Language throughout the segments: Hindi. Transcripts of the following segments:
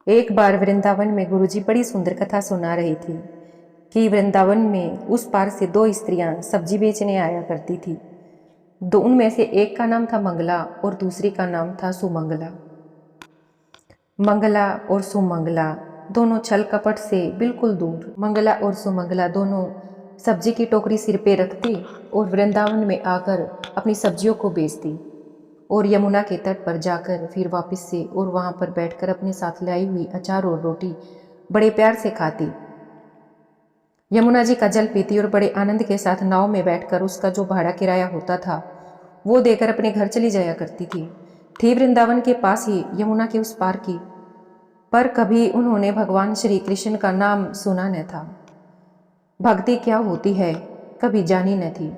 एक बार वृंदावन में गुरुजी बड़ी सुंदर कथा सुना रही थी कि वृंदावन में उस पार से दो स्त्रियां सब्जी बेचने आया करती थी। दो उनमें से एक का नाम था मंगला और दूसरी का नाम था सुमंगला। मंगला और सुमंगला दोनों छल कपट से बिल्कुल दूर। मंगला और सुमंगला दोनों सब्जी की टोकरी सिर पे रखती और वृंदावन में आकर अपनी सब्जियों को बेचती और यमुना के तट पर जाकर फिर वापस से और वहां पर बैठकर अपने साथ लाई हुई अचार और रोटी बड़े प्यार से खाती। यमुना जी का जल पीती और बड़े आनंद के साथ नाव में बैठकर उसका जो भाड़ा किराया होता था वो देकर अपने घर चली जाया करती थी वृंदावन के पास ही, यमुना के उस पार की। पर कभी उन्होंने भगवान श्री कृष्ण का नाम सुना न था। भक्ति क्या होती है कभी जानी न थी।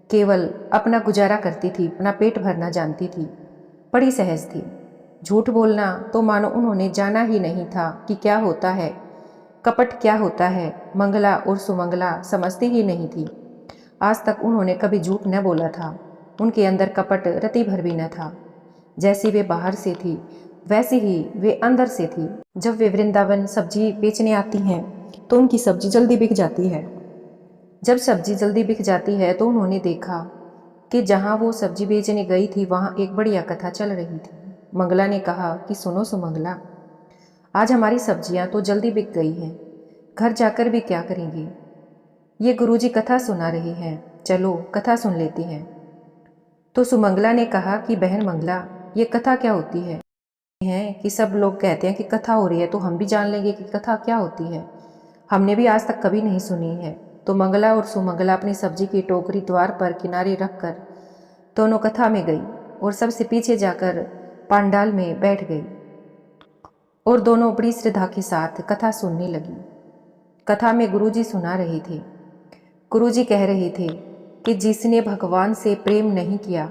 केवल अपना गुजारा करती थी, अपना पेट भरना जानती थी, बड़ी सहज थी। झूठ बोलना तो मानो उन्होंने जाना ही नहीं था कि क्या होता है, कपट क्या होता है। मंगला और सुमंगला समझती ही नहीं थी। आज तक उन्होंने कभी झूठ न बोला था। उनके अंदर कपट रति भर भी न था। जैसी वे बाहर से थी वैसी ही वे अंदर से थी। जब वे वृंदावन सब्जी बेचने आती हैं तो उनकी सब्जी जल्दी बिक जाती है। जब सब्जी जल्दी बिक जाती है तो उन्होंने देखा कि जहाँ वो सब्जी बेचने गई थी वहाँ एक बढ़िया कथा चल रही थी। मंगला ने कहा कि सुनो सुमंगला, आज हमारी सब्जियाँ तो जल्दी बिक गई हैं, घर जाकर भी क्या करेंगी। ये गुरुजी कथा सुना रही हैं, चलो कथा सुन लेती हैं। तो सुमंगला ने कहा कि बहन मंगला, ये कथा क्या होती है कि सब लोग कहते हैं कि कथा हो रही है तो हम भी जान लेंगे कि कथा क्या होती है। हमने भी आज तक कभी नहीं सुनी है। तो मंगला और सुमंगला अपनी सब्जी की टोकरी द्वार पर किनारे रखकर दोनों कथा में गई और सबसे पीछे जाकर पांडाल में बैठ गई और दोनों बड़ी श्रद्धा के साथ कथा सुनने लगी। कथा में गुरुजी सुना रहे थे। गुरुजी कह रहे थे कि जिसने भगवान से प्रेम नहीं किया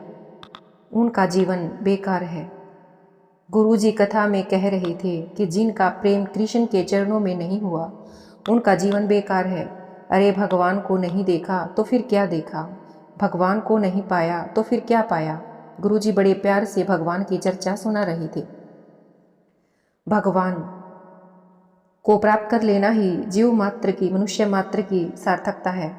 उनका जीवन बेकार है। गुरुजी कथा में कह रहे थे कि जिनका प्रेम कृष्ण के चरणों में नहीं हुआ उनका जीवन बेकार है। अरे भगवान को नहीं देखा तो फिर क्या देखा, भगवान को नहीं पाया तो फिर क्या पाया। गुरुजी बड़े प्यार से भगवान की चर्चा सुना रहे थे। भगवान को प्राप्त कर लेना ही जीव मात्र की, मनुष्य मात्र की सार्थकता है।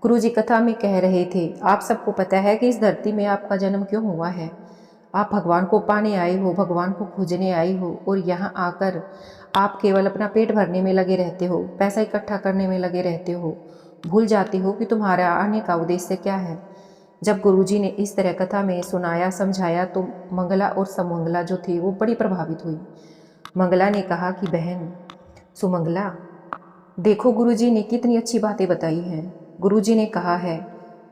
गुरुजी कथा में कह रहे थे, आप सबको पता है कि इस धरती में आपका जन्म क्यों हुआ है। आप भगवान को पाने आए हो, भगवान को खोजने आए हो और यहाँ आकर आप केवल अपना पेट भरने में लगे रहते हो, पैसा इकट्ठा करने में लगे रहते हो, भूल जाते हो कि तुम्हारा आने का उद्देश्य क्या है। जब गुरुजी ने इस तरह कथा में सुनाया समझाया तो मंगला और सुमंगला जो थी वो बड़ी प्रभावित हुई। मंगला ने कहा कि बहन सुमंगला, देखो गुरुजी ने कितनी अच्छी बातें बताई हैं। गुरुजी ने कहा है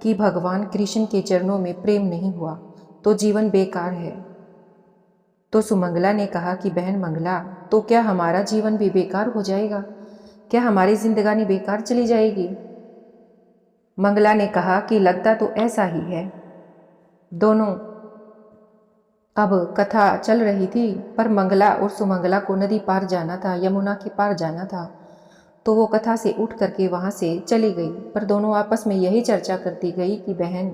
कि भगवान कृष्ण के चरणों में प्रेम नहीं हुआ तो जीवन बेकार है। तो सुमंगला ने कहा कि बहन मंगला, तो क्या हमारा जीवन भी बेकार हो जाएगा, क्या हमारी जिंदगानी बेकार चली जाएगी। मंगला ने कहा कि लगता तो ऐसा ही है। दोनों अब कथा चल रही थी पर मंगला और सुमंगला को नदी पार जाना था, यमुना के पार जाना था। तो वो कथा से उठ करके वहाँ से चली गई। पर दोनों आपस में यही चर्चा करती गई कि बहन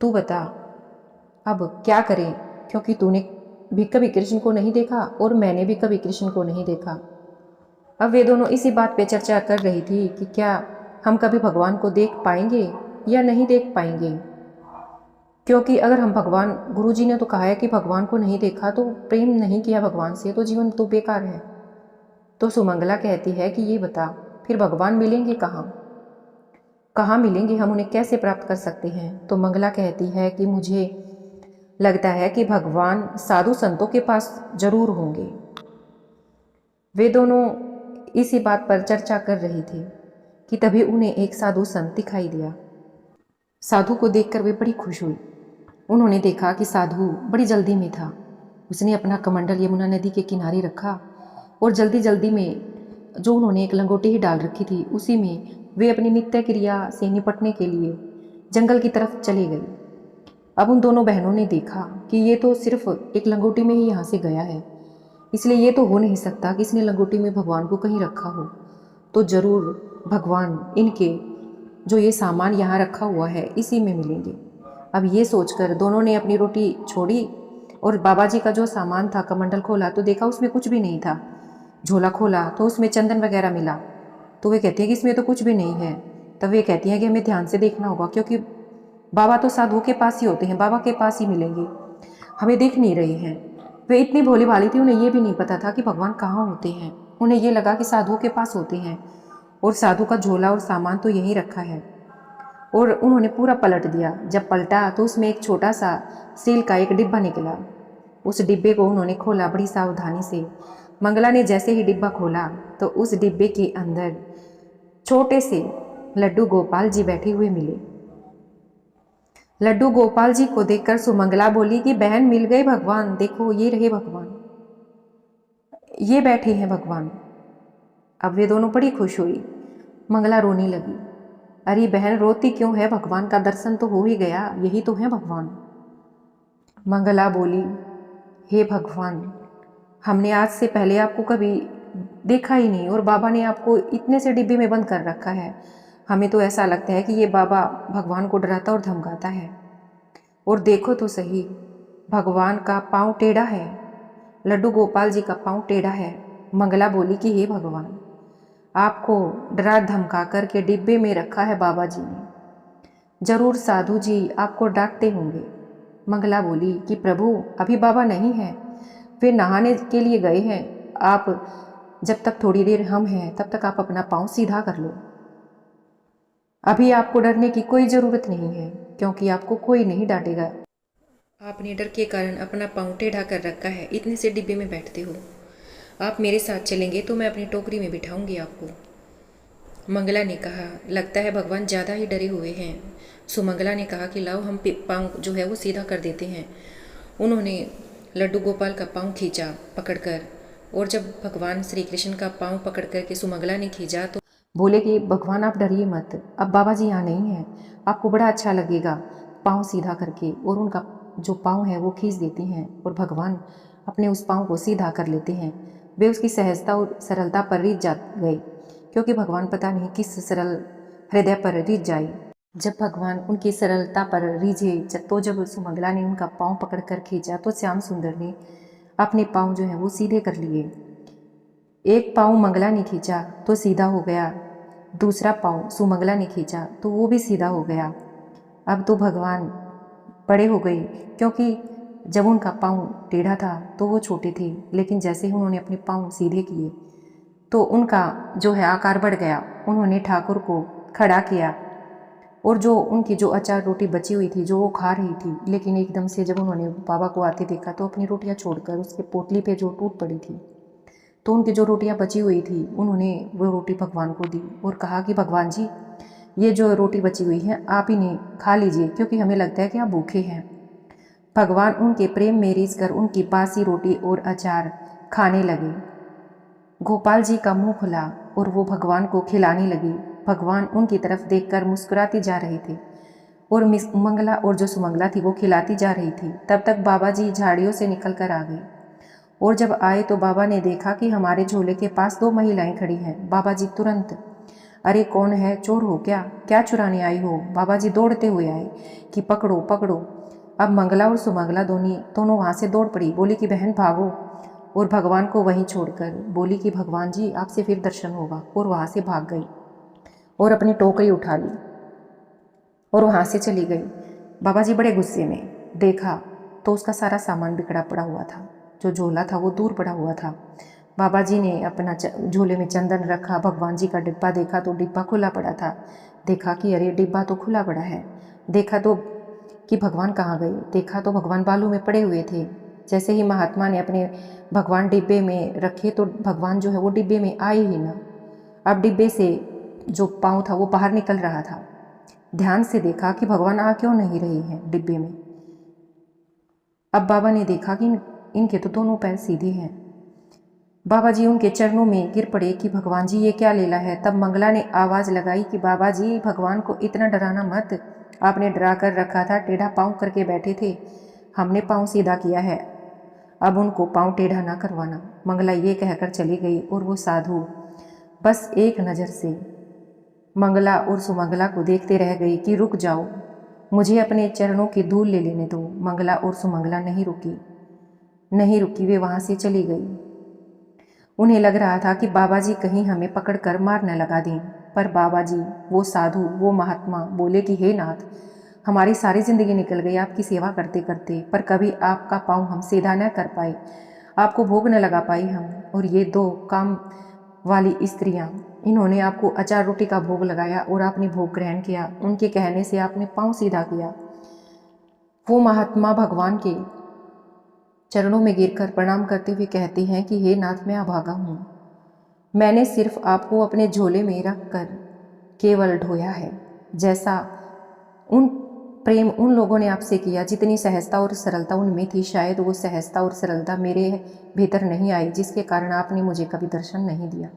तू बता अब क्या करें, क्योंकि तूने भी कभी कृष्ण को नहीं देखा और मैंने भी कभी कृष्ण को नहीं देखा। अब वे दोनों इसी बात पे चर्चा कर रही थी कि क्या हम कभी भगवान को देख पाएंगे या नहीं देख पाएंगे। क्योंकि अगर हम भगवान, गुरुजी ने तो कहा है कि भगवान को नहीं देखा तो प्रेम नहीं किया भगवान से तो जीवन तो बेकार है। तो सुमंगला कहती है कि ये बता फिर भगवान मिलेंगे कहाँ, कहाँ मिलेंगे, हम उन्हें कैसे प्राप्त कर सकते हैं। तो मंगला कहती है कि मुझे लगता है कि भगवान साधु संतों के पास जरूर होंगे। वे दोनों इसी बात पर चर्चा कर रही थी कि तभी उन्हें एक साधु संत दिखाई दिया। साधु को देखकर वे बड़ी खुश हुई। उन्होंने देखा कि साधु बड़ी जल्दी में था। उसने अपना कमंडल यमुना नदी के किनारे रखा और जल्दी जल्दी में जो उन्होंने एक लंगोटी ही डाल रखी थी उसी में वे अपनी नित्य क्रिया से निपटने के लिए जंगल की तरफ चले गए। अब उन दोनों बहनों ने देखा कि ये तो सिर्फ एक लंगोटी में ही यहाँ से गया है, इसलिए ये तो हो नहीं सकता कि इसने लंगोटी में भगवान को कहीं रखा हो, तो ज़रूर भगवान इनके जो ये सामान यहाँ रखा हुआ है इसी में मिलेंगे। अब ये सोचकर दोनों ने अपनी रोटी छोड़ी और बाबा जी का जो सामान था, कमंडल खोला तो देखा उसमें कुछ भी नहीं था। झोला खोला तो उसमें चंदन वगैरह मिला, तो वे कहती है कि इसमें तो कुछ भी नहीं है। तब वे कहती हैं कि हमें ध्यान से देखना होगा, क्योंकि बाबा तो साधुओं के पास ही होते हैं, बाबा के पास ही मिलेंगे, हमें दिख नहीं रहे हैं। वे इतनी भोली भाली थी, उन्हें ये भी नहीं पता था कि भगवान कहाँ होते हैं। उन्हें ये लगा कि साधुओं के पास होते हैं और साधु का झोला और सामान तो यहीं रखा है। और उन्होंने पूरा पलट दिया। जब पलटा तो उसमें एक छोटा सा स्टील का एक डिब्बा निकला। उस डिब्बे को उन्होंने खोला बड़ी सावधानी से। मंगला ने जैसे ही डिब्बा खोला तो उस डिब्बे के अंदर छोटे से लड्डू गोपाल जी बैठे हुए मिले। लड्डू गोपाल जी को देखकर सुमंगला बोली कि बहन मिल गए भगवान, देखो ये रहे भगवान, ये बैठे हैं भगवान। अब वे दोनों बड़ी खुश हुई। मंगला रोने लगी। अरे बहन रोती क्यों है, भगवान का दर्शन तो हो ही गया, यही तो है भगवान। मंगला बोली, हे भगवान, हमने आज से पहले आपको कभी देखा ही नहीं और बाबा ने आपको इतने से डिब्बे में बंद कर रखा है। हमें तो ऐसा लगता है कि ये बाबा भगवान को डराता और धमकाता है। और देखो तो सही, भगवान का पाँव टेढ़ा है, लड्डू गोपाल जी का पाँव टेढ़ा है। मंगला बोली कि हे भगवान, आपको डरा धमका करके डिब्बे में रखा है बाबा जी ने, जरूर साधु जी आपको डांटते होंगे। मंगला बोली कि प्रभु अभी बाबा नहीं है, वे नहाने के लिए गए हैं, आप जब तक थोड़ी देर हम हैं तब तक आप अपना पाँव सीधा कर लो। अभी आपको डरने की कोई ज़रूरत नहीं है, क्योंकि आपको कोई नहीं डांटेगा। आपने डर के कारण अपना पाँव टेढ़ा कर रखा है, इतने से डिब्बे में बैठते हो। आप मेरे साथ चलेंगे तो मैं अपनी टोकरी में बिठाऊंगी आपको। मंगला ने कहा, लगता है भगवान ज़्यादा ही डरे हुए हैं। सुमंगला ने कहा कि लाओ हम पाँव जो है वो सीधा कर देते हैं। उन्होंने लड्डू गोपाल का पाँव खींचा पकड़कर, और जब भगवान श्री कृष्ण का पाँव पकड़ कर के सुमंगला ने खींचा तो बोले कि भगवान आप डरिए मत, अब बाबा जी यहाँ नहीं हैं, आपको बड़ा अच्छा लगेगा पाँव सीधा करके। और उनका जो पाँव है वो खींच देती हैं और भगवान अपने उस पाँव को सीधा कर लेते हैं। वे उसकी सहजता और सरलता पर रीझ जा गए, क्योंकि भगवान पता नहीं किस सरल हृदय पर रीझ जाए। जब भगवान उनकी सरलता पर रीझे तो जब सुमंगला ने उनका पाँव पकड़ कर खींचा तो श्याम सुंदर ने अपने पाँव जो है वो सीधे कर लिए। एक पाँव मंगला ने खींचा तो सीधा हो गया, दूसरा पाँव सुमंगला ने खींचा तो वो भी सीधा हो गया। अब तो भगवान बड़े हो गए, क्योंकि जब उनका पाँव टेढ़ा था तो वो छोटे थे, लेकिन जैसे ही उन्होंने अपने पाँव सीधे किए तो उनका जो है आकार बढ़ गया। उन्होंने ठाकुर को खड़ा किया और जो उनकी जो अचार रोटी बची हुई थी जो वो खा रही थी, लेकिन एकदम से जब उन्होंने बाबा को आते देखा तो अपनी रोटियां छोड़कर उसके पोटली पे जो टूट पड़ी थी, तो उनकी जो रोटियां बची हुई थी उन्होंने वो रोटी भगवान को दी और कहा कि भगवान जी ये जो रोटी बची हुई है आप इन्हें खा लीजिए, क्योंकि हमें लगता है कि आप भूखे हैं। भगवान उनके प्रेम में रीझ कर उनकी बासी रोटी और अचार खाने लगे। गोपाल जी का मुंह खुला और वो भगवान को खिलाने लगी। भगवान उनकी तरफ देखकर मुस्कुराती जा रहे थे और मंगला और जो सुमंगला थी वो खिलाती जा रही थी। तब तक बाबा जी झाड़ियों से निकल कर आ गए और जब आए तो बाबा ने देखा कि हमारे झोले के पास दो महिलाएं खड़ी हैं। बाबा जी तुरंत, अरे कौन है, चोर हो क्या, क्या चुराने आई हो? बाबा जी दौड़ते हुए आए कि पकड़ो पकड़ो। अब मंगला और सुमंगला दोनों वहाँ से दौड़ पड़ी, बोली कि बहन भागो, और भगवान को वहीं छोड़कर बोली कि भगवान जी आपसे फिर दर्शन होगा, और वहाँ से भाग गई और अपनी टोकरी उठा ली और वहाँ से चली गई। बाबा जी बड़े गुस्से में, देखा तो उसका सारा सामान बिखरा पड़ा हुआ था, जो झोला था वो दूर पड़ा हुआ था। बाबा जी ने अपना झोले में चंदन रखा, भगवान जी का डिब्बा देखा तो डिब्बा खुला पड़ा था। देखा कि अरे डिब्बा तो खुला पड़ा है। देखा तो कि भगवान कहाँ गए, देखा तो भगवान बालू में पड़े हुए थे। जैसे ही महात्मा ने अपने भगवान डिब्बे में रखे तो भगवान जो है वो डिब्बे में आए ही ना। अब डिब्बे से जो पाँव था वो बाहर निकल रहा था। ध्यान से देखा कि भगवान आ क्यों नहीं रहे हैं डिब्बे में। अब बाबा ने देखा कि इनके तो दोनों पैर सीधे हैं। बाबा जी उनके चरणों में गिर पड़े कि भगवान जी ये क्या लीला है। तब मंगला ने आवाज़ लगाई कि बाबा जी भगवान को इतना डराना मत, आपने डरा कर रखा था, टेढ़ा पाँव करके बैठे थे, हमने पाँव सीधा किया है, अब उनको पाँव टेढ़ा ना करवाना। मंगला ये कहकर चली गई और वो साधु बस एक नज़र से मंगला और सुमंगला को देखते रह गई कि रुक जाओ, मुझे अपने चरणों की धूल ले लेने दो। मंगला और सुमंगला नहीं रुकी। नहीं रुकी, वे वहाँ से चली गई। उन्हें लग रहा था कि बाबा जी कहीं हमें पकड़कर मार न लगा दें, पर बाबा जी, वो साधु, वो महात्मा बोले कि हे नाथ, हमारी सारी जिंदगी निकल गई आपकी सेवा करते करते, पर कभी आपका पाँव हम सीधा न कर पाए, आपको भोग न लगा पाई हम। और ये दो काम वाली स्त्रियां, इन्होंने आपको अचार रोटी का भोग लगाया और आपने भोग ग्रहण किया, उनके कहने से आपने पाँव सीधा किया। वो महात्मा भगवान के चरणों में गिरकर प्रणाम करते हुए कहते हैं कि हे नाथ, मैं अभागा हूँ, मैंने सिर्फ आपको अपने झोले में रख कर केवल ढोया है। जैसा उन प्रेम उन लोगों ने आपसे किया, जितनी सहजता और सरलता उनमें थी, शायद वो सहजता और सरलता मेरे भीतर नहीं आई, जिसके कारण आपने मुझे कभी दर्शन नहीं दिया।